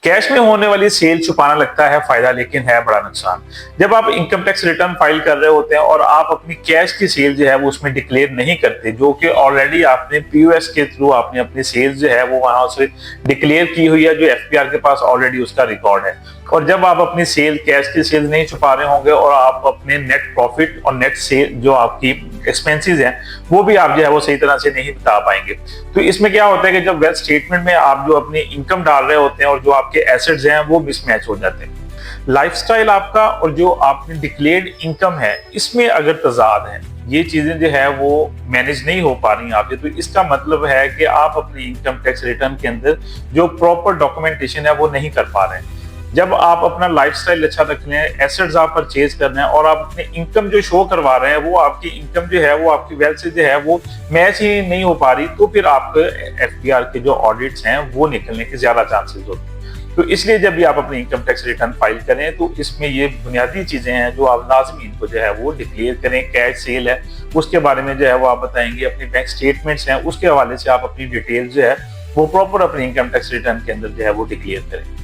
Cash में होने वाली सेल छुपाना लगता है फायदा, लेकिन है बड़ा नुकसान। जब आप इनकम टैक्स रिटर्न फाइल कर रहे होते हैं और आप अपनी कैश की सेल जो है वो उसमें डिक्लेयर नहीं करते, जो कि ऑलरेडी आपने पीओएस के थ्रू आपने अपनी सेल्स जो है वो वहां से डिक्लेयर की हुई है, जो एफपीआर के पास ऑलरेडी उसका रिकॉर्ड है। और जब आप अपनी सेल, कैश की सेल नहीं छुपा रहे होंगे और आप अपने नेट प्रॉफिट और नेट सेल जो आपकी एक्सपेंसेस हैं वो भी आप जो है वो सही तरह से नहीं बता पाएंगे। तो इसमें क्या होता है कि जब वेल्थ स्टेटमेंट में आप जो अपनी इनकम डाल रहे होते हैं और जो आपके एसेट्स हैं वो मिसमैच हो जाते हैं। लाइफस्टाइल आपका और जो आपने डिक्लेयर्ड इनकम है इसमें अगर तजाद है, ये चीजें जो है वो मैनेज नहीं हो पा रही हैं आपके, तो इसका मतलब है कि आप अपनी इनकम टैक्स रिटर्न के अंदर जो प्रॉपर डॉक्यूमेंटेशन है वो नहीं कर पा रहे हैं। जब आप अपना लाइफस्टाइल अच्छा रख रहे हैं, एसेट्स आप परचेज कर रहे हैं और आप अपनी इनकम जो शो करवा रहे हैं वो आपकी इनकम जो है वो आपकी वेल्थ से जो है वो मैच ही नहीं हो पा रही, तो फिर आपके एफपीआर के जो ऑडिट्स हैं वो निकलने के ज्यादा चांसेस होते हैं। तो इसलिए जब भी आप अपनी इनकम टैक्स रिटर्न फाइल करें तो इसमें ये बुनियादी चीजें हैं जो आप लाजमी इनको जो है वो डिक्लेयर करें। कैश सेल है उसके बारे में जो है वो आप बताएंगे, अपनी बैंक स्टेटमेंट्स हैं उसके हवाले से आप अपनी डिटेल जो है वो प्रॉपर अपनी इनकम टैक्स रिटर्न के अंदर जो है वो डिक्लेयर करें।